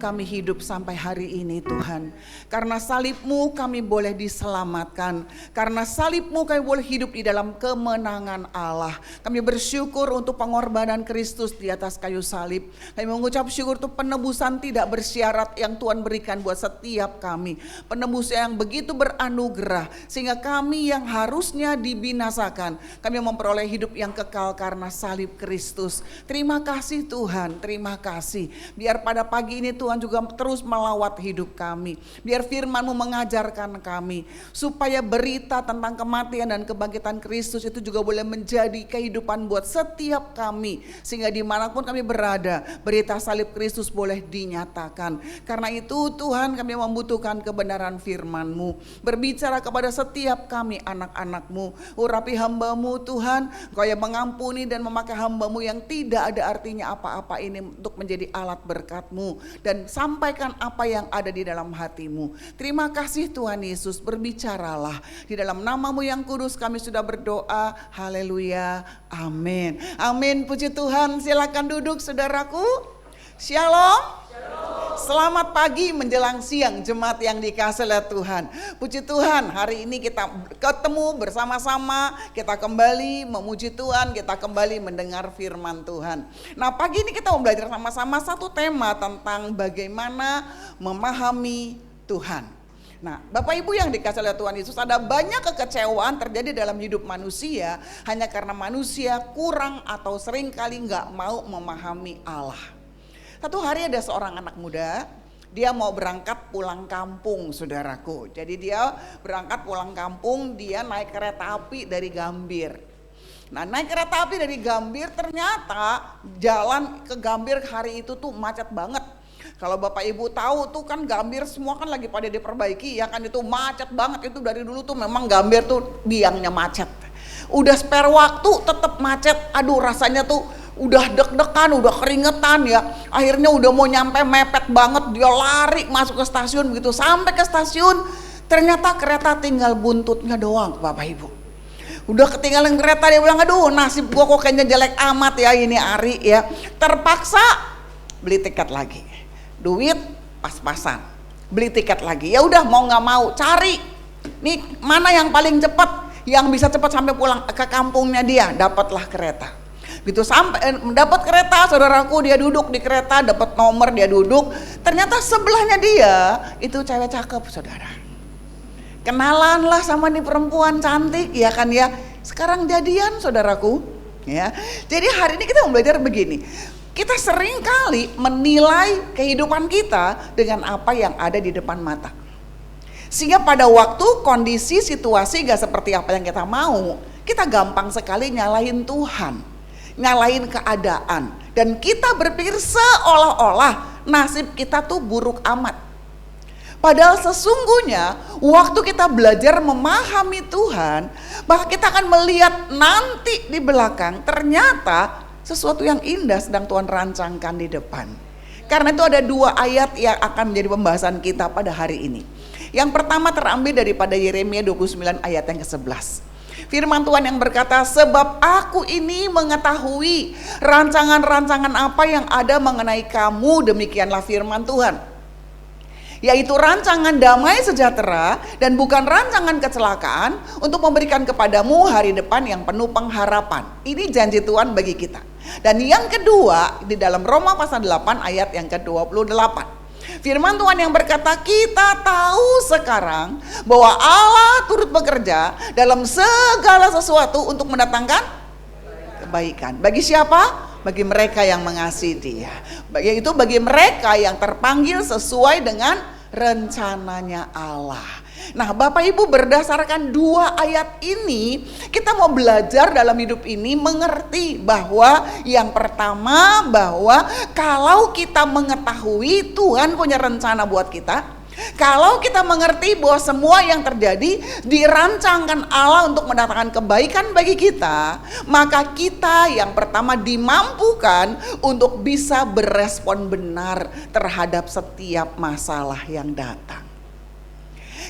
Kami hidup sampai hari ini Tuhan. Karena salib-Mu kami boleh diselamatkan. Karena salib-Mu kami boleh hidup di dalam kemenangan Allah. Kami bersyukur untuk pengorbanan Kristus di atas kayu salib. Kami mengucap syukur untuk penebusan tidak bersyarat yang Tuhan berikan buat setiap kami. Penebusan yang begitu beranugerah. Sehingga kami yang harusnya dibinasakan, kami memperoleh hidup yang kekal karena salib Kristus. Terima kasih Tuhan, terima kasih. Biar pada pagi ini Tuhan juga terus melawat hidup kami. Biar firman-Mu mengajarkan kami. Supaya berita tentang kematian dan kebangkitan Kristus itu juga boleh menjadi kehidupan buat setiap kami. Sehingga dimanapun kami berada, berita salib Kristus boleh dinyatakan. Karena itu Tuhan, kami membutuhkan kebenaran firman-Mu. Berbicara kepada setiap kami anak-anak-Mu. Urapi hamba-Mu Tuhan, Kau yang mengampuni dan memakai hamba-Mu yang tidak ada artinya apa-apa ini untuk menjadi alat berkat-Mu. Dan sampaikan apa yang ada di dalam hati-Mu. Terima kasih Tuhan Yesus, berbicaralah. Di dalam nama-Mu yang kudus kami sudah berdoa. Haleluya, amin. Amin, puji Tuhan. Silakan duduk saudaraku. Shalom. Selamat pagi menjelang siang jemaat yang dikasihi oleh Tuhan. Puji Tuhan, hari ini kita ketemu bersama-sama, kita kembali memuji Tuhan, kita kembali mendengar firman Tuhan. Nah, pagi ini kita mau belajar sama-sama satu tema tentang bagaimana memahami Tuhan. Nah, Bapak Ibu yang dikasihi oleh Tuhan Yesus, ada banyak kekecewaan terjadi dalam hidup manusia hanya karena manusia kurang atau seringkali nggak mau memahami Allah. Satu hari ada seorang anak muda, dia mau berangkat pulang kampung saudaraku. Jadi dia berangkat pulang kampung, dia naik kereta api dari Gambir. Nah, naik kereta api dari Gambir, ternyata jalan ke Gambir hari itu tuh macet banget. Kalau Bapak Ibu tahu tuh kan Gambir semua kan lagi pada diperbaiki ya kan, itu macet banget. Itu dari dulu tuh memang Gambir tuh biangnya macet. Udah spare waktu tetap macet, aduh rasanya tuh udah deg-degan, udah keringetan ya. Akhirnya udah mau nyampe mepet banget, dia lari masuk ke stasiun. Begitu sampai ke stasiun, ternyata kereta tinggal buntutnya doang Bapak Ibu. Udah ketinggalan kereta, dia bilang aduh nasib gua kok kayaknya jelek amat ya ini Ari ya. Terpaksa beli tiket lagi. Duit pas-pasan. Beli tiket lagi. Ya udah mau nggak mau cari. Nih mana yang paling cepat, yang bisa cepat sampai pulang ke kampungnya dia, dapatlah kereta. Gitu sampai dapat kereta saudaraku, dia duduk di kereta, dapat nomor, dia duduk, ternyata sebelahnya dia itu cewek cakep saudara. Kenalan lah sama nih perempuan cantik ya kan ya, sekarang jadian saudaraku ya. Jadi hari ini kita mau belajar begini, kita sering kali menilai kehidupan kita dengan apa yang ada di depan mata, sehingga pada waktu kondisi situasi gak seperti apa yang kita mau, kita gampang sekali nyalahin Tuhan, nyalahin keadaan, dan kita berpikir seolah-olah nasib kita tuh buruk amat. Padahal sesungguhnya waktu kita belajar memahami Tuhan, maka kita akan melihat nanti di belakang ternyata sesuatu yang indah sedang Tuhan rancangkan di depan. Karena itu ada dua ayat yang akan menjadi pembahasan kita pada hari ini. Yang pertama terambil daripada Yeremia 29 ayat yang ke-11. Firman Tuhan yang berkata, sebab aku ini mengetahui rancangan-rancangan apa yang ada mengenai kamu, demikianlah firman Tuhan. Yaitu rancangan damai sejahtera dan bukan rancangan kecelakaan, untuk memberikan kepadamu hari depan yang penuh pengharapan. Ini janji Tuhan bagi kita. Dan yang kedua di dalam Roma pasal 8 ayat yang ke-28. Firman Tuhan yang berkata, kita tahu sekarang bahwa Allah turut bekerja dalam segala sesuatu untuk mendatangkan kebaikan. Bagi siapa? Bagi mereka yang mengasihi Dia. Yaitu bagi mereka yang terpanggil sesuai dengan rencananya Allah. Nah Bapak Ibu, berdasarkan dua ayat ini kita mau belajar dalam hidup ini mengerti bahwa yang pertama, bahwa kalau kita mengetahui Tuhan punya rencana buat kita, kalau kita mengerti bahwa semua yang terjadi dirancangkan Allah untuk mendatangkan kebaikan bagi kita, maka kita yang pertama dimampukan untuk bisa berespon benar terhadap setiap masalah yang datang.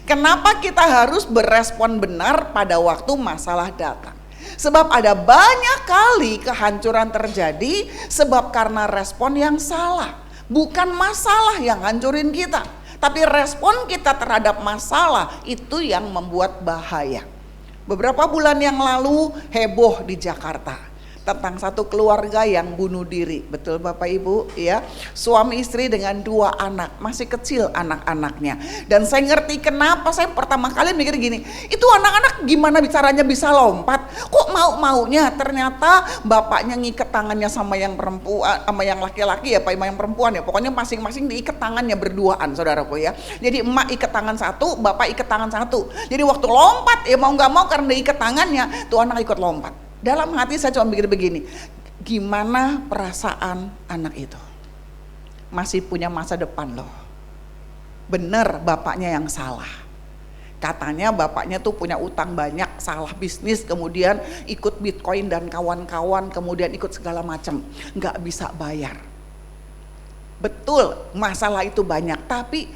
Kenapa kita harus berespon benar pada waktu masalah datang? Sebab ada banyak kali kehancuran terjadi sebab karena respon yang salah. Bukan masalah yang hancurin kita, tapi respon kita terhadap masalah itu yang membuat bahaya. Beberapa bulan yang lalu heboh di Jakarta tentang satu keluarga yang bunuh diri. Betul Bapak Ibu ya, suami istri dengan 2 anak, masih kecil anak-anaknya. Dan saya ngerti kenapa, saya pertama kali mikir gini, itu anak-anak gimana bicaranya bisa lompat, kok mau-maunya. Ternyata bapaknya ngikat tangannya sama yang perempuan, sama yang laki-laki ya, Pak, sama yang perempuan ya, pokoknya masing-masing diikat tangannya berduaan, saudaraku ya. Jadi emak ikat tangan satu, bapak ikat tangan satu. Jadi waktu lompat ya mau nggak mau karena diikat tangannya, tuh anak ikut lompat. Dalam hati saya cuma mikir begini, gimana perasaan anak itu? Masih punya masa depan loh. Bener bapaknya yang salah. Katanya bapaknya tuh punya utang banyak, salah bisnis, kemudian ikut Bitcoin dan kawan-kawan, kemudian ikut segala macam, nggak bisa bayar. Betul, masalah itu banyak, tapi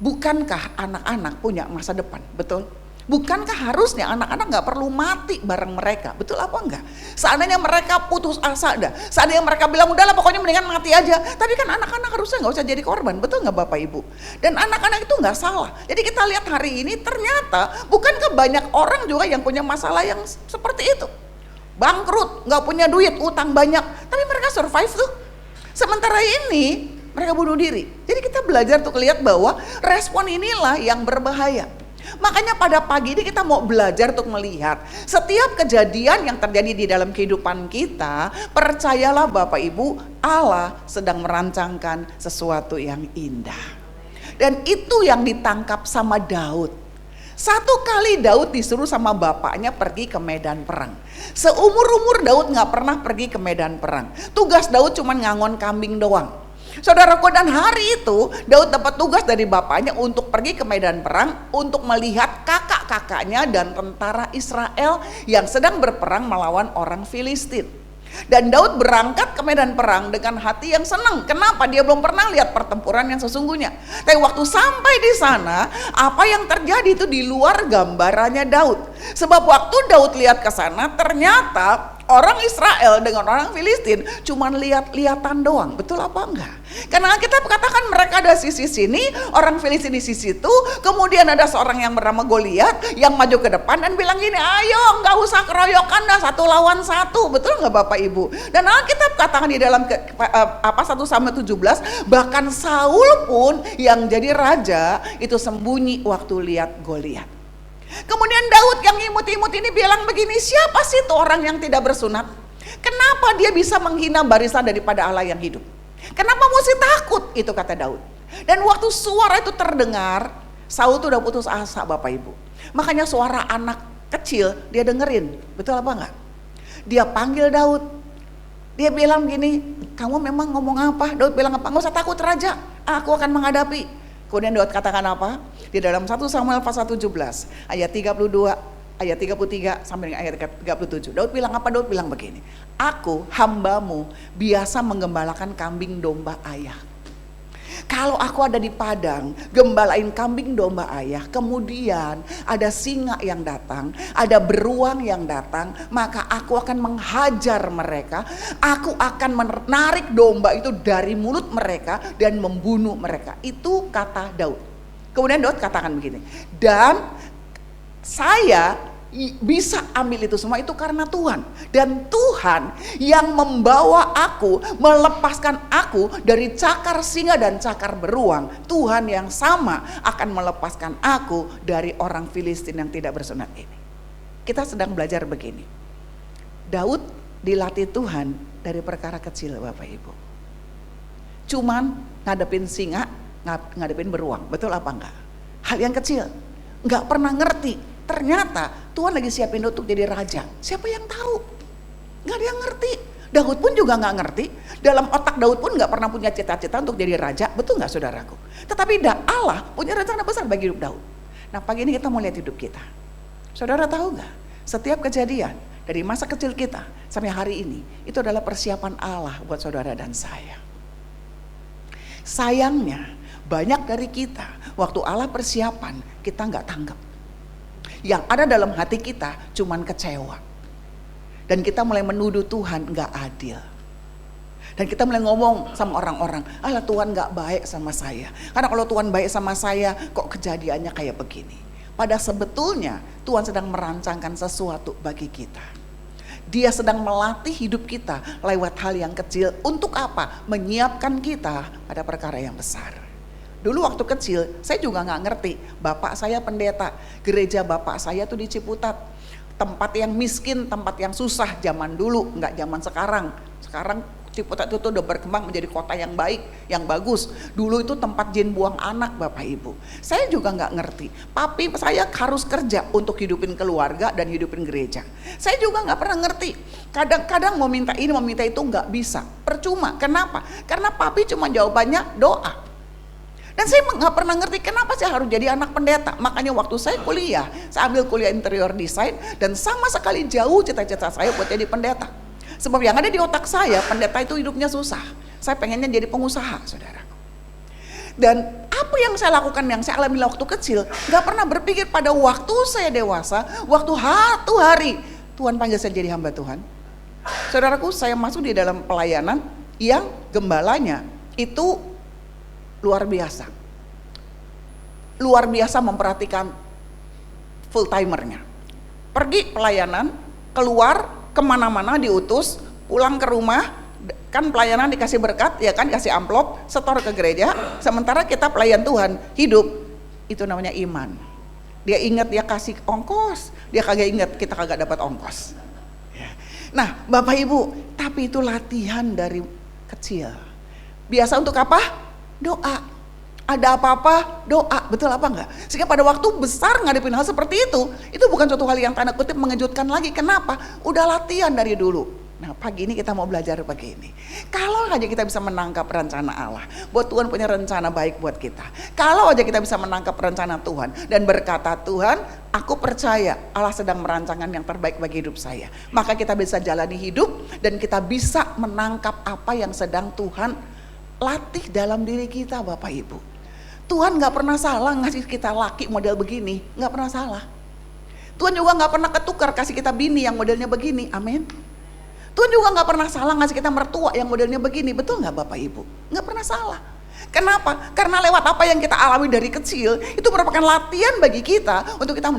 bukankah anak-anak punya masa depan? Betul? Bukankah harusnya anak-anak gak perlu mati bareng mereka? Betul apa enggak? Seandainya mereka putus asa dah, seandainya mereka bilang udahlah pokoknya mendingan mati aja, tapi kan anak-anak harusnya gak usah jadi korban. Betul gak Bapak Ibu? Dan anak-anak itu gak salah. Jadi kita lihat hari ini ternyata bukankah banyak orang juga yang punya masalah yang seperti itu, bangkrut, gak punya duit, utang banyak, tapi mereka survive tuh. Sementara ini mereka bunuh diri. Jadi kita belajar tuh lihat bahwa respon inilah yang berbahaya. Makanya pada pagi ini kita mau belajar untuk melihat setiap kejadian yang terjadi di dalam kehidupan kita, percayalah Bapak Ibu, Allah sedang merancangkan sesuatu yang indah. Dan itu yang ditangkap sama Daud. Satu kali Daud disuruh sama bapaknya pergi ke medan perang. Seumur-umur Daud gak pernah pergi ke medan perang. Tugas Daud cuma ngangon kambing doang. Saudaraku, dan hari itu Daud dapat tugas dari bapaknya untuk pergi ke medan perang untuk melihat kakak-kakaknya dan tentara Israel yang sedang berperang melawan orang Filistin. Dan Daud berangkat ke medan perang dengan hati yang senang. Kenapa? Dia belum pernah lihat pertempuran yang sesungguhnya. Tapi waktu sampai di sana, apa yang terjadi itu di luar gambarannya Daud. Sebab waktu Daud lihat ke sana, ternyata orang Israel dengan orang Filistin cuman lihat-lihatan doang. Betul apa enggak? Karena kita katakan mereka ada sisi sini, orang Filistin di sisi itu, kemudian ada seorang yang bernama Goliat yang maju ke depan dan bilang gini, ayo nggak usah keroyokan dah, 1 lawan 1. Betul nggak Bapak Ibu? Dan Alkitab katakan di dalam 1 Samuel 17, bahkan Saul pun yang jadi raja itu sembunyi waktu lihat Goliat. Kemudian Daud yang imut-imut ini bilang begini, siapa sih itu orang yang tidak bersunat? Kenapa dia bisa menghina barisan daripada Allah yang hidup? Kenapa mesti takut? Itu kata Daud. Dan waktu suara itu terdengar, Saul tuh udah putus asa Bapak Ibu. Makanya suara anak kecil dia dengerin. Betul apa enggak? Dia panggil Daud. Dia bilang gini, kamu memang ngomong apa? Daud bilang apa? Nggak usah takut raja, aku akan menghadapi. Kemudian Daud katakan apa? Di dalam 1 Samuel pasal 17 ayat 32 ayat 33 sampai dengan ayat 37. Daud bilang apa? Daud bilang begini, aku hambamu biasa menggembalakan kambing domba ayah. Kalau aku ada di padang gembalain kambing domba ayah, kemudian ada singa yang datang, ada beruang yang datang, maka aku akan menghajar mereka, aku akan menarik domba itu dari mulut mereka dan membunuh mereka. Itu kata Daud. Kemudian Daud katakan begini, dan saya bisa ambil itu semua itu karena Tuhan, dan Tuhan yang membawa aku, melepaskan aku dari cakar singa dan cakar beruang. Tuhan yang sama akan melepaskan aku dari orang Filistin yang tidak bersunat ini. Kita sedang belajar begini, Daud dilatih Tuhan dari perkara kecil Bapak Ibu. Cuman ngadepin singa, ngadepin beruang, betul apa enggak? Hal yang kecil, enggak pernah ngerti. Ternyata Tuhan lagi siapin untuk jadi raja. Siapa yang tahu? Gak ada yang ngerti. Daud pun juga gak ngerti. Dalam otak Daud pun gak pernah punya cita-cita untuk jadi raja. Betul gak saudaraku? Tetapi Allah punya rencana besar bagi hidup Daud. Nah pagi ini kita mau lihat hidup kita. Saudara tahu gak? Setiap kejadian dari masa kecil kita sampai hari ini, itu adalah persiapan Allah buat saudara dan saya. Sayangnya banyak dari kita, waktu Allah persiapan, kita gak tanggap. Yang ada dalam hati kita cuman kecewa. Dan kita mulai menuduh Tuhan gak adil. Dan kita mulai ngomong sama orang-orang, alah Tuhan gak baik sama saya. Karena kalau Tuhan baik sama saya, kok kejadiannya kayak begini. Pada sebetulnya Tuhan sedang merancangkan sesuatu bagi kita. Dia sedang melatih hidup kita lewat hal yang kecil. Untuk apa? Menyiapkan kita pada perkara yang besar. Dulu waktu kecil, saya juga gak ngerti. Bapak saya pendeta, gereja bapak saya tuh di Ciputat. Tempat yang miskin, tempat yang susah zaman dulu, gak zaman sekarang. Sekarang Ciputat itu udah berkembang menjadi kota yang baik, yang bagus. Dulu itu tempat jin buang anak Bapak Ibu. Saya juga nggak ngerti. Papi saya harus kerja untuk hidupin keluarga dan hidupin gereja. Saya juga nggak pernah ngerti. Kadang-kadang mau minta ini, mau minta itu nggak bisa. Percuma. Kenapa? Karena papi cuma jawabannya doa. Dan saya nggak pernah ngerti kenapa saya harus jadi anak pendeta. Makanya waktu saya kuliah, saya ambil kuliah interior design dan sama sekali jauh cita-cita saya buat jadi pendeta. Sebab yang ada di otak saya, pendeta itu hidupnya susah. Saya pengennya jadi pengusaha, saudaraku. Dan apa yang saya lakukan, yang saya alami waktu kecil, gak pernah berpikir pada waktu saya dewasa, waktu satu hari, Tuhan panggil saya jadi hamba Tuhan. Saudaraku, saya masuk di dalam pelayanan yang gembalanya itu luar biasa. Luar biasa memperhatikan full timernya. Pergi pelayanan, keluar, kemana-mana diutus, pulang ke rumah, kan pelayanan dikasih berkat, ya kan, kasih amplop, setor ke gereja, sementara kita pelayan Tuhan, hidup, itu namanya iman. Dia ingat dia kasih ongkos, dia kagak ingat kita kagak dapat ongkos. Nah Bapak Ibu, tapi itu latihan dari kecil. Biasa untuk apa? Doa. Ada apa-apa doa, betul apa enggak? Sehingga pada waktu besar ngadepin hal seperti itu bukan suatu hal yang tanda kutip mengejutkan lagi. Kenapa? Udah latihan dari dulu. Nah pagi ini kita mau belajar begini. Kalau aja kita bisa menangkap rencana Allah, buat Tuhan punya rencana baik buat kita. Kalau aja kita bisa menangkap rencana Tuhan dan berkata, Tuhan aku percaya Allah sedang merancangkan yang terbaik bagi hidup saya. Maka kita bisa jalani hidup dan kita bisa menangkap apa yang sedang Tuhan latih dalam diri kita Bapak Ibu. Tuhan gak pernah salah ngasih kita laki model begini, gak pernah salah. Tuhan juga gak pernah ketukar kasih kita bini yang modelnya begini, amin. Tuhan juga gak pernah salah ngasih kita mertua yang modelnya begini, betul gak Bapak Ibu? Gak pernah salah. Kenapa? Karena lewat apa yang kita alami dari kecil, itu merupakan latihan bagi kita untuk kita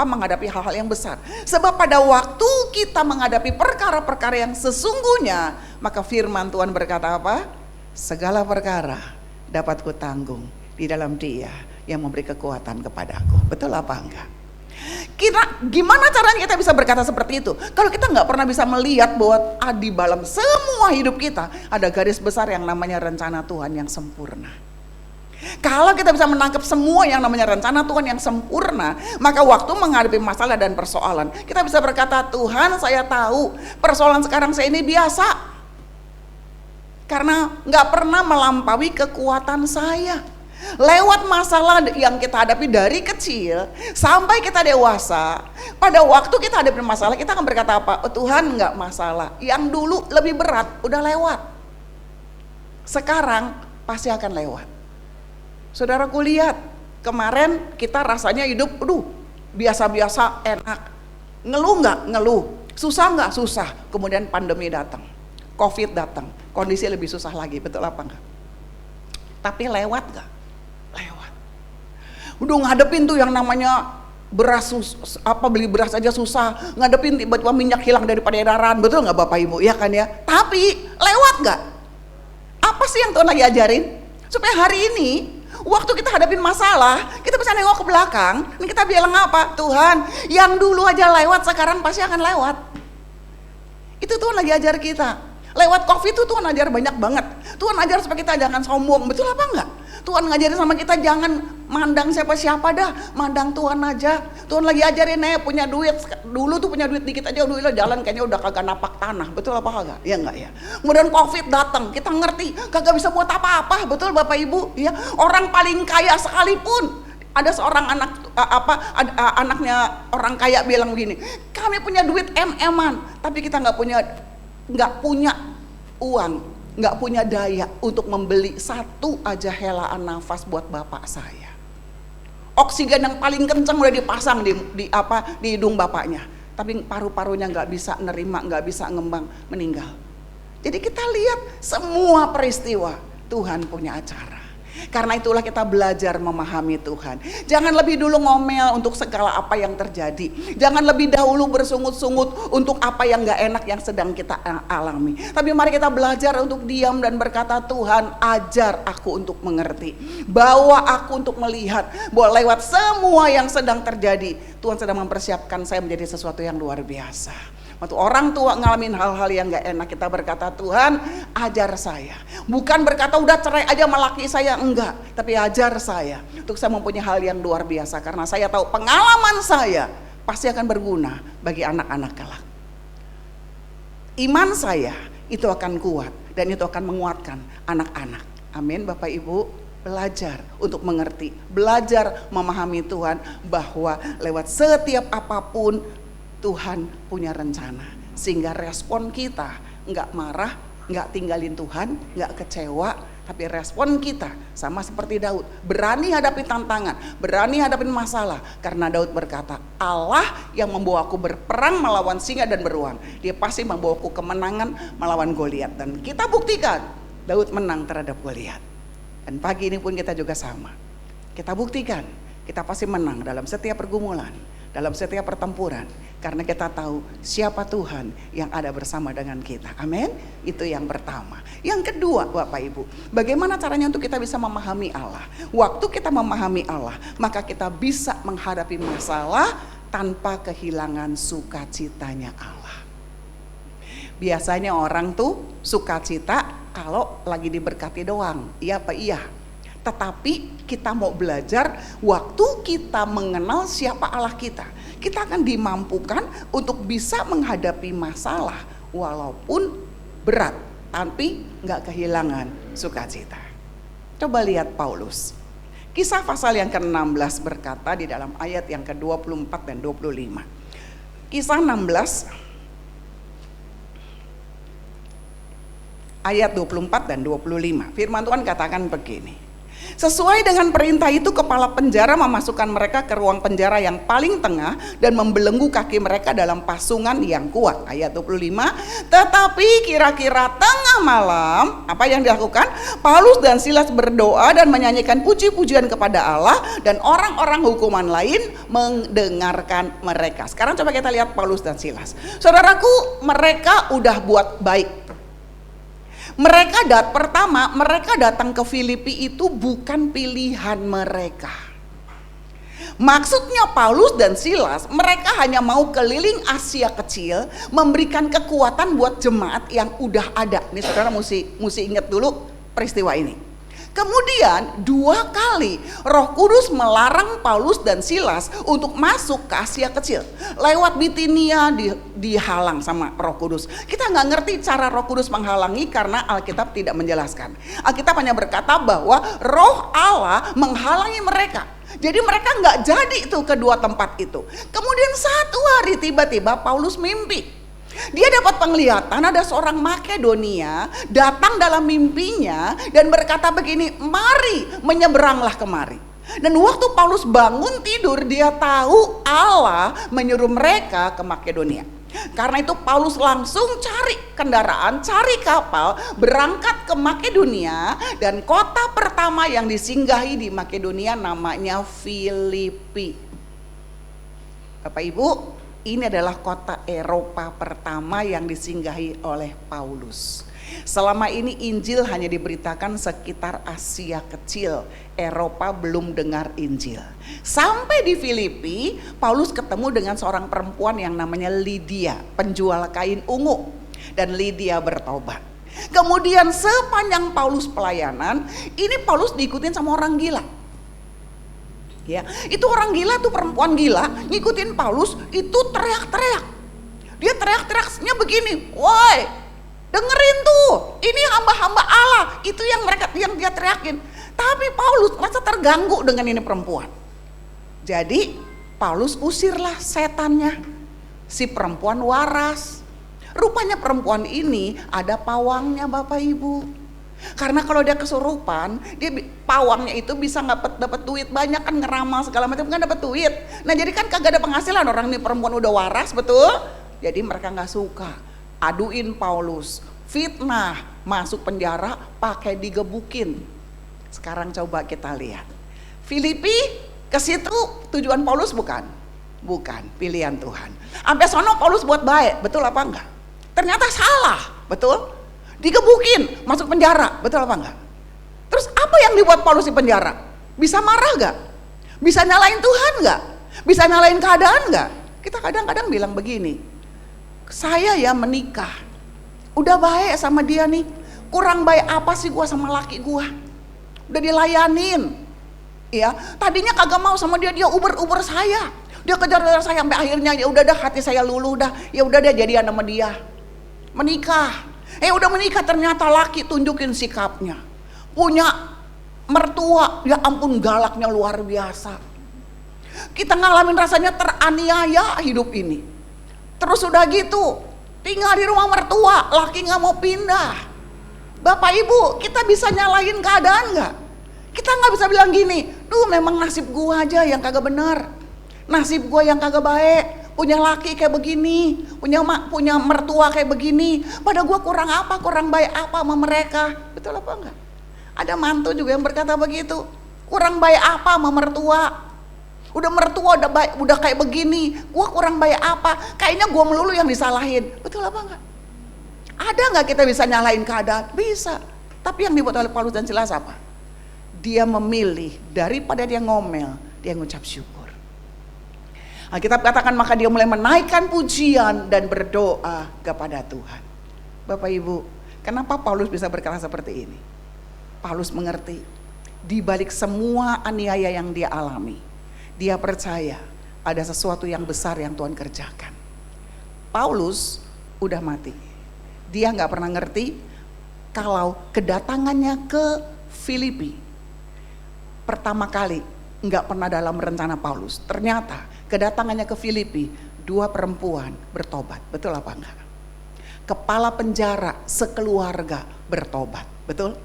menghadapi hal-hal yang besar. Sebab pada waktu kita menghadapi perkara-perkara yang sesungguhnya, maka firman Tuhan berkata apa? Segala perkara dapat kutanggung di dalam Dia yang memberi kekuatan kepadaku. Betul apa enggak? Gimana caranya kita bisa berkata seperti itu? Kalau kita nggak pernah bisa melihat bahwa di dalam semua hidup kita ada garis besar yang namanya rencana Tuhan yang sempurna. Kalau kita bisa menangkap semua yang namanya rencana Tuhan yang sempurna, maka waktu menghadapi masalah dan persoalan, kita bisa berkata, Tuhan saya tahu persoalan sekarang saya ini biasa. Karena gak pernah melampaui kekuatan saya. Lewat masalah yang kita hadapi dari kecil sampai kita dewasa, pada waktu kita hadapi masalah, kita akan berkata apa? Oh, Tuhan gak masalah, yang dulu lebih berat udah lewat, sekarang pasti akan lewat. Saudaraku lihat, kemarin kita rasanya hidup biasa-biasa enak. Ngeluh gak? Ngeluh. Susah gak? Susah. Kemudian pandemi datang, COVID datang, kondisi lebih susah lagi, betul apa enggak? Tapi lewat gak? Lewat. Udah ngadepin tuh yang namanya beras, beli beras aja susah, ngadepin tiba-tiba minyak hilang dari edaran, betul nggak Bapak Ibu? Ya kan ya. Tapi lewat nggak? Apa sih yang Tuhan lagi ajarin? Supaya hari ini, waktu kita hadapin masalah, kita bisa nengok ke belakang, dan kita bilang apa? Tuhan, yang dulu aja lewat, sekarang pasti akan lewat. Itu Tuhan lagi ajar kita. Lewat COVID itu Tuhan ajar banyak banget. Tuhan ajar supaya kita jangan sombong, betul apa enggak? Tuhan ngajarin sama kita jangan mandang siapa-siapa dah, mandang Tuhan aja. Tuhan lagi ajarin punya duit, dulu tuh punya duit dikit aja, dulu jalan kayaknya udah kagak napak tanah, betul apa kagak? Ya enggak ya? Kemudian COVID datang, kita ngerti kagak bisa buat apa-apa, betul Bapak Ibu? Ya, orang paling kaya sekalipun, ada seorang anaknya orang kaya bilang begini, kami punya duit em-eman, tapi kita nggak punya uang, nggak punya daya untuk membeli satu aja helaan nafas buat bapak saya. Oksigen yang paling kencang udah dipasang di hidung bapaknya, tapi paru-parunya nggak bisa nerima, nggak bisa ngembang, meninggal. Jadi kita lihat semua peristiwa Tuhan punya acara. Karena itulah kita belajar memahami Tuhan. Jangan lebih dulu ngomel untuk segala apa yang terjadi. Jangan lebih dahulu bersungut-sungut untuk apa yang gak enak yang sedang kita alami. Tapi mari kita belajar untuk diam dan berkata, Tuhan ajar aku untuk mengerti. Bawa aku untuk melihat bahwa lewat semua yang sedang terjadi, Tuhan sedang mempersiapkan saya menjadi sesuatu yang luar biasa. Waktu orang tua ngalamin hal-hal yang gak enak, kita berkata, Tuhan ajar saya. Bukan berkata udah cerai aja sama laki saya, enggak. Tapi ajar saya untuk saya mempunyai hal yang luar biasa. Karena saya tahu pengalaman saya pasti akan berguna bagi anak-anak kelak. Iman saya itu akan kuat dan itu akan menguatkan anak-anak. Amin Bapak Ibu. Belajar untuk mengerti, belajar memahami Tuhan, bahwa lewat setiap apapun Tuhan punya rencana, sehingga respon kita nggak marah, nggak tinggalin Tuhan, nggak kecewa, tapi respon kita sama seperti Daud, berani hadapi tantangan, berani hadapin masalah. Karena Daud berkata, Allah yang membawa aku berperang melawan singa dan beruang, dia pasti membawa aku kemenangan melawan Goliat. Dan kita buktikan Daud menang terhadap Goliat. Dan pagi ini pun kita juga sama, kita buktikan kita pasti menang dalam setiap pergumulan, dalam setiap pertempuran, karena kita tahu siapa Tuhan yang ada bersama dengan kita. Amin. Itu yang pertama. Yang kedua Bapak Ibu, bagaimana caranya untuk kita bisa memahami Allah? Waktu kita memahami Allah, maka kita bisa menghadapi masalah tanpa kehilangan sukacitanya Allah. Biasanya orang tuh sukacita kalau lagi diberkati doang. Iya apa iya? Tetapi kita mau belajar, waktu kita mengenal siapa Allah kita, kita akan dimampukan untuk bisa menghadapi masalah walaupun berat, tapi gak kehilangan sukacita. Coba lihat Paulus. Kisah pasal yang ke-16 berkata di dalam ayat yang ke-24 dan 25. Kisah 16 ayat 24 dan 25. Firman Tuhan katakan begini. Sesuai dengan perintah itu, kepala penjara memasukkan mereka ke ruang penjara yang paling tengah dan membelenggu kaki mereka dalam pasungan yang kuat. Ayat 25. Tetapi kira-kira tengah malam, apa yang dilakukan? Paulus dan Silas berdoa dan menyanyikan puji-pujian kepada Allah, dan orang-orang hukuman lain mendengarkan mereka. Sekarang coba kita lihat Paulus dan Silas. Saudaraku, mereka udah buat baik. Mereka datang ke Filipi itu bukan pilihan mereka. Maksudnya Paulus dan Silas, mereka hanya mau keliling Asia kecil, memberikan kekuatan buat jemaat yang udah ada. Ini saudara mesti ingat dulu peristiwa ini. Kemudian 2 kali Roh Kudus melarang Paulus dan Silas untuk masuk ke Asia kecil. Lewat Bitinia dihalang sama Roh Kudus. Kita nggak ngerti cara Roh Kudus menghalangi karena Alkitab tidak menjelaskan. Alkitab hanya berkata bahwa Roh Allah menghalangi mereka. Jadi mereka nggak jadi itu kedua tempat itu. Kemudian satu hari tiba-tiba Paulus mimpi. Dia dapat penglihatan ada seorang Makedonia datang dalam mimpinya dan berkata begini, mari menyeberanglah kemari. Dan waktu Paulus bangun tidur, dia tahu Allah menyuruh mereka ke Makedonia. Karena itu Paulus langsung cari kendaraan, cari kapal, berangkat ke Makedonia. Dan kota pertama yang disinggahi di Makedonia namanya Filipi. Bapak Ibu, ini adalah kota Eropa pertama yang disinggahi oleh Paulus. Selama ini Injil hanya diberitakan sekitar Asia kecil. Eropa belum dengar Injil. Sampai di Filipi, Paulus ketemu dengan seorang perempuan yang namanya Lydia, penjual kain ungu. Dan Lydia bertobat. Kemudian sepanjang Paulus pelayanan, ini Paulus diikutin sama orang gila. Ya, itu orang gila tuh, perempuan gila ngikutin Paulus itu teriak-teriak. Dia teriak-teriaknya begini, woi, dengerin tuh, ini hamba-hamba Allah. Itu yang dia teriakin. Tapi Paulus merasa terganggu dengan ini perempuan. Jadi Paulus usirlah setannya. Si perempuan waras. Rupanya perempuan ini ada pawangnya Bapak Ibu. Karena kalau dia kesurupan, pawangnya itu bisa nggak dapat duit banyak kan, ngeramal segala macam kan dapat duit. Nah jadi kan kagak ada penghasilan, orang ini perempuan udah waras betul. Jadi mereka nggak suka, aduin Paulus. fitnah, masuk penjara, pakai digebukin. Sekarang coba kita lihat. Filipi ke situ tujuan Paulus bukan? Bukan, pilihan Tuhan. Sampai sono Paulus buat baik, betul apa enggak? Ternyata salah, betul? Digebukin, masuk penjara, betul apa enggak? Terus apa yang dibuat Paulus di penjara? Bisa marah enggak? Bisa nyalain Tuhan enggak? Bisa nyalain keadaan enggak? Kita kadang-kadang bilang begini, saya ya menikah, udah baik sama dia nih, kurang baik apa sih gua sama laki gua? Udah dilayanin, ya. Tadinya kagak mau sama dia, dia uber saya, dia kejar-kejar saya sampai akhirnya ya udah dah hati saya luluh dah, ya udah deh jadian sama dia, menikah. Udah menikah ternyata laki tunjukin sikapnya, punya mertua, ya ampun galaknya luar biasa. Kita ngalamin rasanya teraniaya hidup ini. Terus udah gitu, tinggal di rumah mertua, laki nggak mau pindah. Bapak Ibu, kita bisa nyalahin keadaan nggak? Kita nggak bisa bilang gini, duh memang nasib gua aja yang kagak benar, nasib gua yang kagak baik, punya laki kayak begini, punya mertua kayak begini. Pada gua kurang apa, kurang baik apa sama mereka, betul apa enggak? Ada mantu juga yang berkata begitu, kurang baik apa sama mertua. Udah mertua udah baik, udah kayak begini, gua kurang baik apa? Kayaknya gua melulu yang disalahin. Betul apa enggak? Ada enggak kita bisa nyalahin keadaan? Bisa. Tapi yang dibuat oleh Paulus dan Silas apa? Dia memilih daripada dia ngomel, dia ngucap syukur. Alkitab katakan maka dia mulai menaikkan pujian dan berdoa kepada Tuhan. Bapak Ibu, kenapa Paulus bisa berkata seperti ini? Paulus mengerti di balik semua aniaya yang dia alami, dia percaya ada sesuatu yang besar yang Tuhan kerjakan. Paulus udah mati. Dia gak pernah ngerti kalau kedatangannya ke Filipi pertama kali gak pernah dalam rencana Paulus. Ternyata kedatangannya ke Filipi, 2 perempuan bertobat. Betul apa enggak? Kepala penjara sekeluarga bertobat. Betul?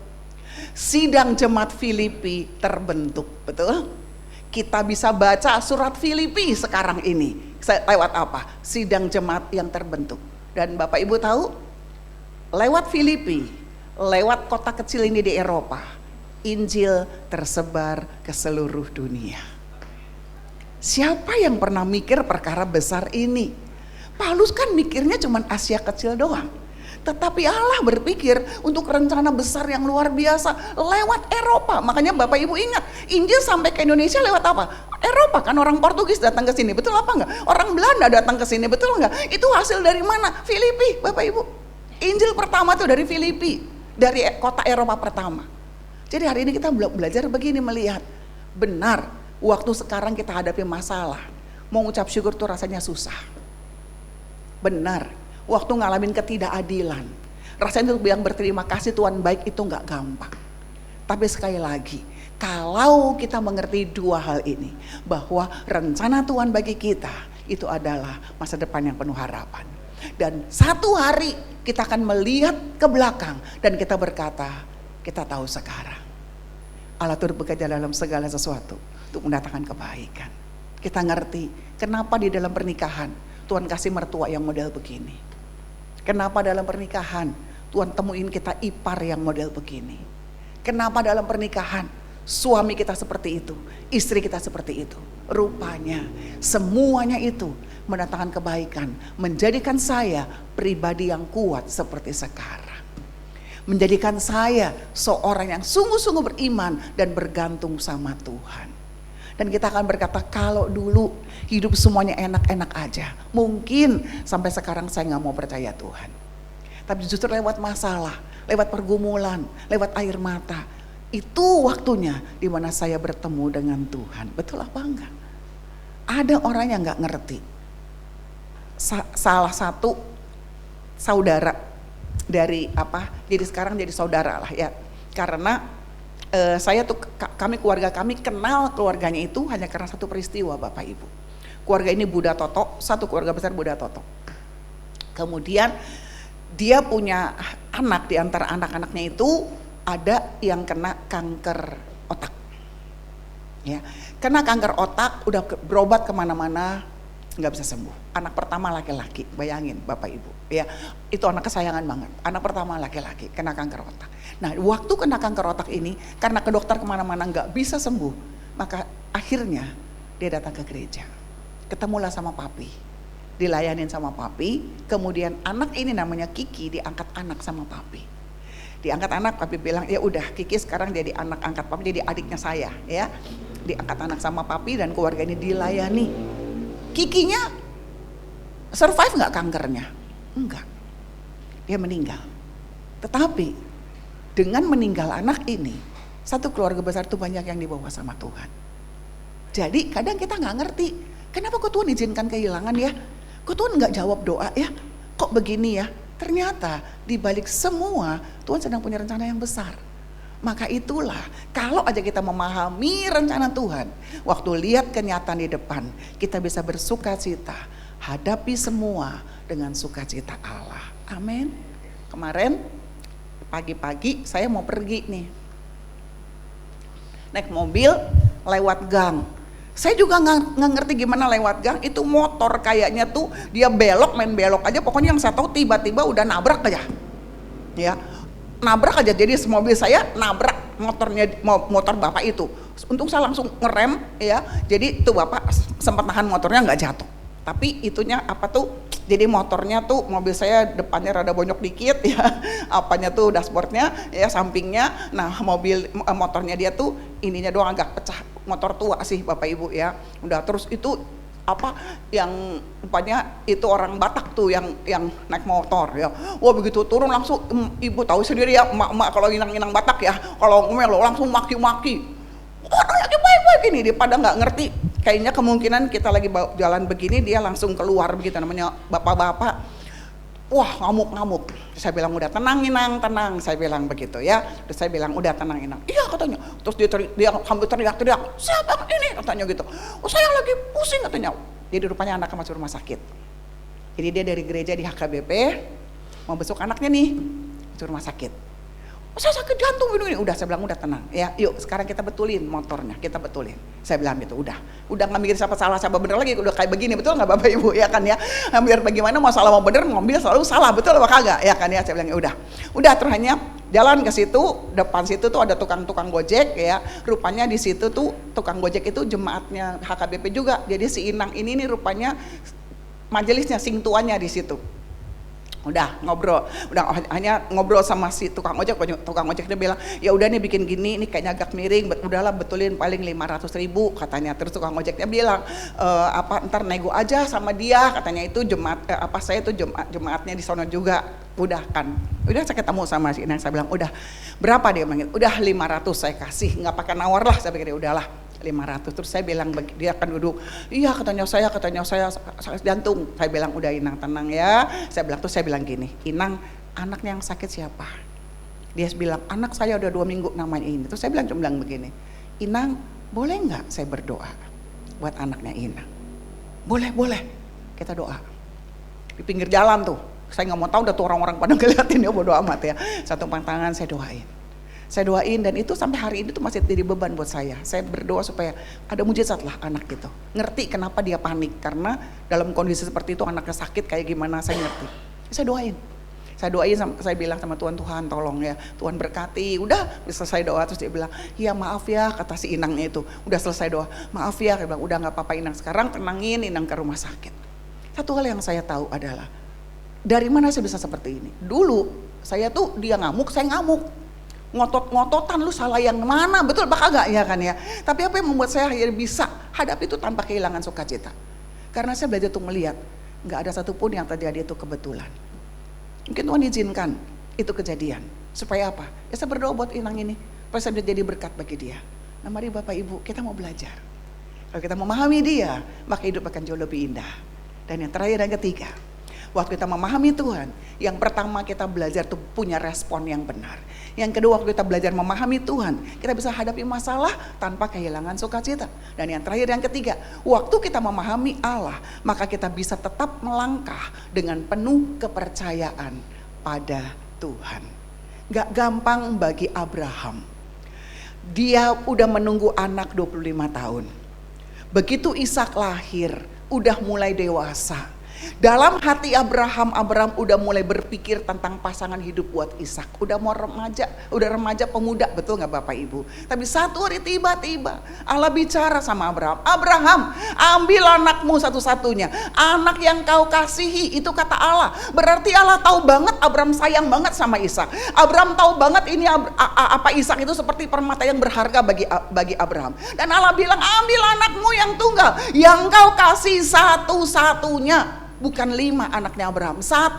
Sidang jemaat Filipi terbentuk. Betul? Kita bisa baca surat Filipi sekarang ini lewat apa? Sidang jemaat yang terbentuk. Dan Bapak Ibu tahu, lewat Filipi, lewat kota kecil ini di Eropa, Injil tersebar ke seluruh dunia. Siapa yang pernah mikir perkara besar ini? Paulus kan mikirnya cuma Asia kecil doang. Tetapi Allah berpikir untuk rencana besar yang luar biasa lewat Eropa. Makanya Bapak Ibu ingat, Injil sampai ke Indonesia lewat apa? Eropa kan, orang Portugis datang ke sini, betul apa enggak? Orang Belanda datang ke sini, betul enggak? Itu hasil dari mana? Filipi, Bapak Ibu. Injil pertama tuh dari Filipi, dari kota Eropa pertama. Jadi hari ini kita belajar begini, melihat benar waktu sekarang kita hadapi masalah, mau ngucap syukur tuh rasanya susah. Benar. Waktu ngalamin ketidakadilan, rasanya untuk bilang berterima kasih Tuhan baik itu gak gampang. Tapi sekali lagi, kalau kita mengerti 2 hal ini, bahwa rencana Tuhan bagi kita itu adalah masa depan yang penuh harapan. Dan satu hari kita akan melihat ke belakang dan kita berkata, kita tahu sekarang Allah turut bekerja dalam segala sesuatu untuk mendatangkan kebaikan. Kita ngerti kenapa di dalam pernikahan Tuhan kasih mertua yang model begini. Kenapa dalam pernikahan Tuhan temuin kita ipar yang model begini. Kenapa dalam pernikahan suami kita seperti itu, istri kita seperti itu. Rupanya semuanya itu mendatangkan kebaikan, menjadikan saya pribadi yang kuat seperti sekarang. Menjadikan saya seorang yang sungguh-sungguh beriman dan bergantung sama Tuhan. Dan kita akan berkata, kalau dulu hidup semuanya enak-enak aja, mungkin sampai sekarang saya gak mau percaya Tuhan. Tapi justru lewat masalah, lewat pergumulan, lewat air mata, itu waktunya dimana saya bertemu dengan Tuhan. Betul apa enggak? Ada orang yang gak ngerti. Salah satu saudara dari jadi sekarang jadi saudara lah ya. Karena kami keluarga kami kenal keluarganya itu hanya karena satu peristiwa, Bapak Ibu. Keluarga ini Buddha Toto, satu keluarga besar Buddha Toto. Kemudian dia punya anak, di antara anak-anaknya itu ada yang kena kanker otak. Ya, kena kanker otak, udah berobat kemana-mana, nggak bisa sembuh. Anak pertama laki-laki, bayangin Bapak Ibu, ya itu anak kesayangan banget. Anak pertama laki-laki kena kanker otak. Nah waktu kena kanker otak ini, karena ke dokter kemana-mana nggak bisa sembuh, maka akhirnya dia datang ke gereja, ketemulah sama papi, dilayanin sama papi. Kemudian anak ini namanya Kiki diangkat anak sama papi. Diangkat anak, papi bilang ya udah Kiki sekarang jadi anak angkat papi, jadi adiknya saya ya. Diangkat anak sama papi dan keluarga ini dilayani. Kikinya survive nggak kankernya? Enggak, dia meninggal. Tetapi dengan meninggal anak ini, satu keluarga besar tuh banyak yang dibawa sama Tuhan. Jadi kadang kita nggak ngerti, kenapa kok Tuhan izinkan kehilangan ya? Kok Tuhan nggak jawab doa ya? Kok begini ya? Ternyata di balik semua Tuhan sedang punya rencana yang besar. Maka itulah kalau aja kita memahami rencana Tuhan, waktu lihat kenyataan di depan, kita bisa bersuka cita, hadapi semua dengan sukacita Allah. Amin. Kemarin pagi-pagi saya mau pergi nih, naik mobil lewat gang. Saya juga nggak ngerti gimana lewat gang, itu motor kayaknya tuh dia belok, main belok aja, pokoknya yang saya tahu tiba-tiba udah nabrak aja, ya nabrak aja. Jadi mobil saya nabrak motor bapak itu. Untung saya langsung ngerem ya, jadi tuh bapak sempat nahan motornya nggak jatuh. Tapi itunya apa tuh, jadi motornya tuh, mobil saya depannya rada bonyok dikit ya, apanya tuh dashboardnya ya, sampingnya. Nah motornya dia tuh ininya doang agak pecah, motor tua sih Bapak Ibu ya. Udah, terus itu apa yang rupanya itu orang Batak tuh yang naik motor ya. Wah begitu turun langsung, ibu tahu sendiri ya, emak kalau inang Batak ya, kalau ngomel langsung maki-maki. Orang lagi baik-baik ini, dia pada nggak ngerti. Kayaknya kemungkinan kita lagi jalan begini, dia langsung keluar begitu, namanya bapak-bapak. Wah ngamuk-ngamuk. Saya bilang udah tenang Inang, tenang. Saya bilang begitu ya. Terus saya bilang udah tenang Inang. Iya katanya. Terus dia sambil teriak-teriak. Siapa ini katanya gitu. Oh saya lagi pusing katanya. Jadi rupanya anaknya masuk rumah sakit. Jadi dia dari gereja di HKBP mau besok anaknya nih masuk rumah sakit. Oh, saya sakit jantung ini. Udah saya bilang udah tenang ya. Yuk sekarang kita betulin motornya, kita betulin. Saya bilang gitu, udah nggak mikir siapa salah siapa bener lagi, udah kayak begini, betul nggak Bapak Ibu ya kan ya. Biar bagaimana mau salah mau bener, mobil selalu salah, betul apa kagak ya kan ya. Saya bilang udah terus hanya jalan ke situ, depan situ tuh ada tukang Gojek ya. Rupanya di situ tuh tukang Gojek itu jemaatnya HKBP juga. Jadi si Inang ini nih rupanya majelisnya, sing tuanya di situ. Udah hanya ngobrol sama si tukang ojek dia bilang ya udah nih bikin gini, ini kayaknya agak miring, udahlah betulin paling 500.000 katanya. Terus tukang ojeknya bilang ntar nego aja sama dia katanya, itu jemaat saya tuh jemaatnya di sono juga. Udah saya ketemu sama si Inang, saya bilang udah berapa, dia bilang udah 500 saya kasih, nggak pakai nawar lah, saya pikir udahlah 500. Terus saya bilang, dia akan duduk, iya katanya saya sakit jantung. Saya bilang udah Inang tenang ya. Saya bilang gini, Inang anaknya yang sakit siapa? Dia bilang anak saya udah 2 minggu namanya ini. Terus saya bilang begini, Inang boleh nggak saya berdoa buat anaknya Inang? Boleh kita doa. Di pinggir jalan tuh, saya nggak mau tahu, udah tuh orang-orang pada ngeliatin ya, bodo amat ya. Satu tangan saya doain dan itu sampai hari ini tuh masih jadi beban buat saya. Saya berdoa supaya ada mujizat lah anak itu. Ngerti kenapa dia panik, karena dalam kondisi seperti itu anaknya sakit kayak gimana saya ngerti. Saya doain, saya bilang sama Tuhan tolong ya, Tuhan berkati. Udah selesai doa, terus dia bilang, iya maaf ya, kata si Inangnya itu. Udah selesai doa, maaf ya, dia bilang udah nggak apa-apa Inang, sekarang tenangin Inang ke rumah sakit. Satu hal yang saya tahu adalah, dari mana saya bisa seperti ini? Dulu saya tuh dia ngamuk, saya ngamuk. Ngotot-ngototan, lu salah yang mana, betul apa kagak ya kan ya. Tapi apa yang membuat saya akhirnya bisa hadapi itu tanpa kehilangan sukacita? Karena saya belajar tuh melihat nggak ada satupun yang terjadi itu kebetulan. Mungkin Tuhan izinkan itu kejadian supaya apa? Ya saya berdoa buat Inang ini supaya saya jadi berkat bagi dia. Nah mari Bapak Ibu, kita mau belajar. Kalau kita memahami dia, maka hidup akan jauh lebih indah. Dan yang terakhir dan ketiga, waktu kita memahami Tuhan, yang pertama kita belajar tuh punya respon yang benar. Yang kedua, waktu kita belajar memahami Tuhan, kita bisa hadapi masalah tanpa kehilangan sukacita. Dan yang terakhir, yang ketiga, waktu kita memahami Allah, maka kita bisa tetap melangkah dengan penuh kepercayaan pada Tuhan. Gak gampang bagi Abraham. Dia udah menunggu anak 25 tahun. Begitu Ishak lahir, udah mulai dewasa. Dalam hati Abraham udah mulai berpikir tentang pasangan hidup buat Ishak. Udah mau remaja pemuda, betul gak Bapak Ibu? Tapi satu hari tiba-tiba Allah bicara sama Abraham, Abraham, ambil anakmu satu-satunya, anak yang kau kasihi. Itu kata Allah. Berarti Allah tahu banget Abraham sayang banget sama Ishak. Abraham tahu banget ini Ishak itu seperti permata yang berharga bagi Abraham. Dan Allah bilang, ambil anakmu yang tunggal, yang kau kasih satu-satunya. Bukan 5 anaknya Abraham, 1,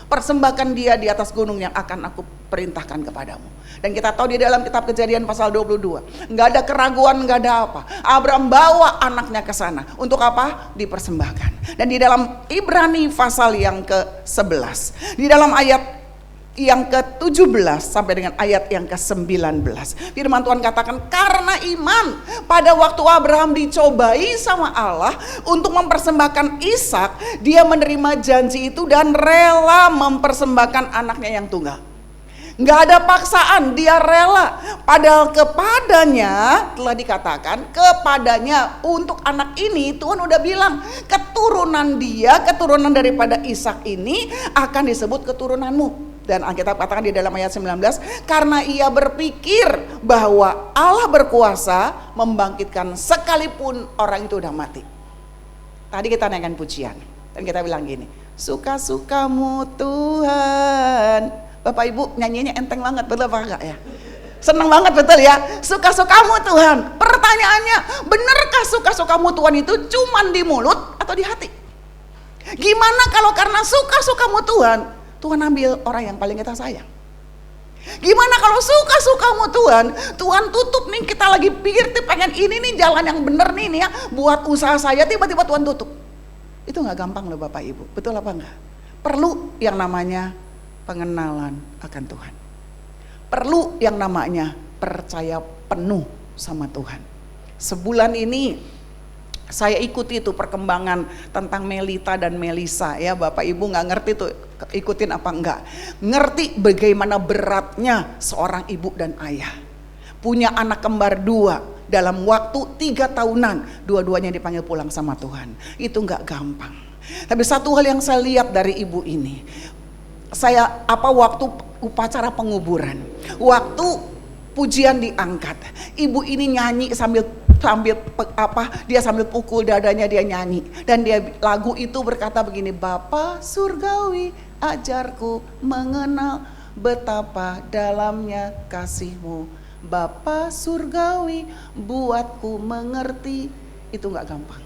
persembahkan dia di atas gunung yang akan aku perintahkan kepadamu. Dan kita tahu di dalam kitab Kejadian pasal 22, nggak ada keraguan, nggak ada apa. Abraham bawa anaknya ke sana. Untuk apa? Dipersembahkan. Dan di dalam Ibrani pasal yang ke-11, di dalam ayat yang ke-17 sampai dengan ayat yang ke-19, firman Tuhan katakan, karena iman pada waktu Abraham dicobai sama Allah untuk mempersembahkan Ishak, dia menerima janji itu dan rela mempersembahkan anaknya yang tunggal. Nggak ada paksaan, dia rela. Padahal kepadanya telah dikatakan, kepadanya untuk anak ini Tuhan udah bilang, keturunan dia, keturunan daripada Ishak ini akan disebut keturunanmu. Dan Alkitab katakan di dalam ayat 19, karena ia berpikir bahwa Allah berkuasa membangkitkan sekalipun orang itu udah mati. Tadi kita naikkan pujian dan kita bilang gini, suka-sukamu Tuhan. Bapak Ibu nyanyinya enteng banget, betul apa enggak ya? Seneng banget, betul ya? Suka-sukamu Tuhan. Pertanyaannya, benarkah suka-sukamu Tuhan itu cuman di mulut atau di hati? Gimana kalau karena suka-sukamu Tuhan, Tuhan ambil orang yang paling kita sayang? Gimana kalau suka-sukamu Tuhan, Tuhan tutup nih, kita lagi pikir pengen ini nih jalan yang bener nih ya, buat usaha saya, tiba-tiba Tuhan tutup. Itu gak gampang loh Bapak Ibu, betul apa enggak? Perlu yang namanya pengenalan akan Tuhan. Perlu yang namanya percaya penuh sama Tuhan. Sebulan ini saya ikuti tuh perkembangan tentang Melita dan Melisa ya. Bapak Ibu gak ngerti tuh ikutin apa enggak. Ngerti bagaimana beratnya seorang ibu dan ayah. Punya anak kembar 2 dalam waktu 3 tahunan. Dua-duanya dipanggil pulang sama Tuhan. Itu gak gampang. Tapi satu hal yang saya lihat dari ibu ini, waktu upacara penguburan, waktu pujian diangkat, ibu ini nyanyi sambil pukul dadanya, dia nyanyi, dan lagu itu berkata begini, Bapa surgawi ajarku mengenal betapa dalamnya kasih-Mu, Bapa surgawi buatku mengerti. Itu gak gampang.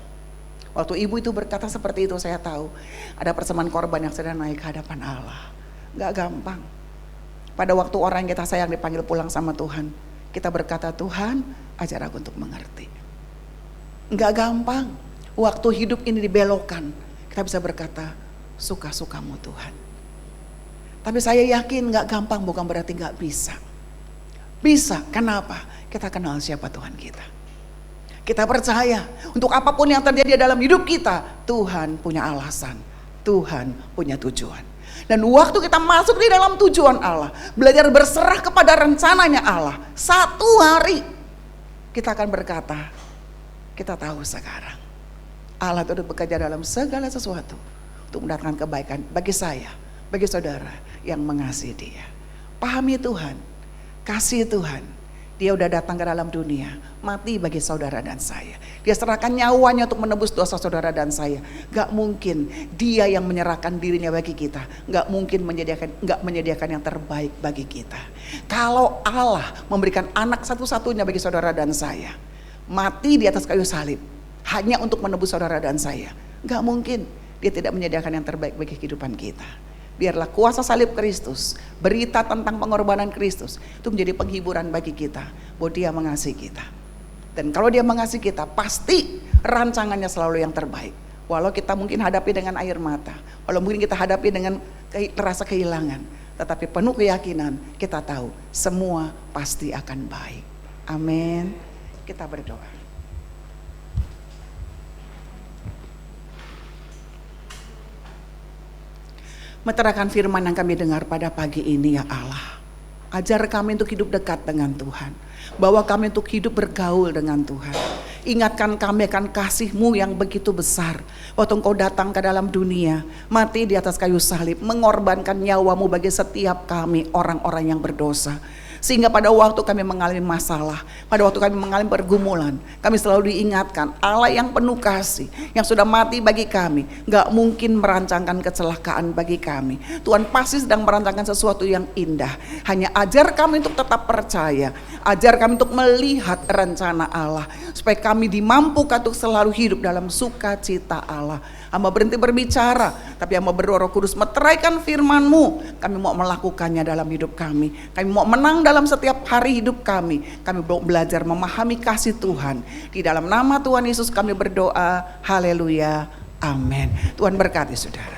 Waktu ibu itu berkata seperti itu, saya tahu ada persembahan korban yang sedang naik ke hadapan Allah. Gak gampang. Pada waktu orang yang kita sayang dipanggil pulang sama Tuhan, kita berkata, Tuhan ajar aku untuk mengerti. Gak gampang. Waktu hidup ini dibelokkan, kita bisa berkata, suka-sukamu Tuhan. Tapi saya yakin gak gampang bukan berarti gak bisa. Bisa, kenapa? Kita kenal siapa Tuhan kita. Kita percaya untuk apapun yang terjadi dalam hidup kita, Tuhan punya alasan, Tuhan punya tujuan. Dan waktu kita masuk di dalam tujuan Allah, belajar berserah kepada rencananya Allah, satu hari kita akan berkata, kita tahu sekarang Allah itu bekerja dalam segala sesuatu untuk mendatangkan kebaikan bagi saya, bagi saudara yang mengasihi Dia. Pahami Tuhan, kasih Tuhan. Dia udah datang ke dalam dunia, mati bagi saudara dan saya. Dia serahkan nyawanya untuk menebus dosa saudara dan saya. Gak mungkin Dia yang menyerahkan dirinya bagi kita, gak mungkin menyediakan yang terbaik bagi kita. Kalau Allah memberikan anak satu-satunya bagi saudara dan saya, mati di atas kayu salib hanya untuk menebus saudara dan saya, gak mungkin Dia tidak menyediakan yang terbaik bagi kehidupan kita. Biarlah kuasa salib Kristus, berita tentang pengorbanan Kristus, itu menjadi penghiburan bagi kita, bahwa Dia mengasihi kita. Dan kalau Dia mengasihi kita, pasti rancangannya selalu yang terbaik. Walau kita mungkin hadapi dengan air mata, walau mungkin kita hadapi dengan rasa kehilangan, tetapi penuh keyakinan kita tahu semua pasti akan baik. Amin. Kita berdoa. Meterangkan firman yang kami dengar pada pagi ini ya Allah. Ajar kami untuk hidup dekat dengan Tuhan. Bawa kami untuk hidup bergaul dengan Tuhan. Ingatkan kami akan kasih-Mu yang begitu besar. Waktu Engkau datang ke dalam dunia, mati di atas kayu salib, mengorbankan nyawa-Mu bagi setiap kami orang-orang yang berdosa. Sehingga pada waktu kami mengalami masalah, pada waktu kami mengalami pergumulan, kami selalu diingatkan Allah yang penuh kasih, yang sudah mati bagi kami, gak mungkin merancangkan kecelakaan bagi kami. Tuhan pasti sedang merancangkan sesuatu yang indah. Hanya ajar kami untuk tetap percaya, ajar kami untuk melihat rencana Allah, supaya kami dimampukan untuk selalu hidup dalam sukacita Allah. Hamba berhenti berbicara, tapi hamba berdoa Roh Kudus meteraikan firman-Mu. Kami mau melakukannya dalam hidup kami. Kami mau menang dalam setiap hari hidup kami. Kami mau belajar memahami kasih Tuhan. Di dalam nama Tuhan Yesus kami berdoa. Haleluya. Amin. Tuhan berkati saudara.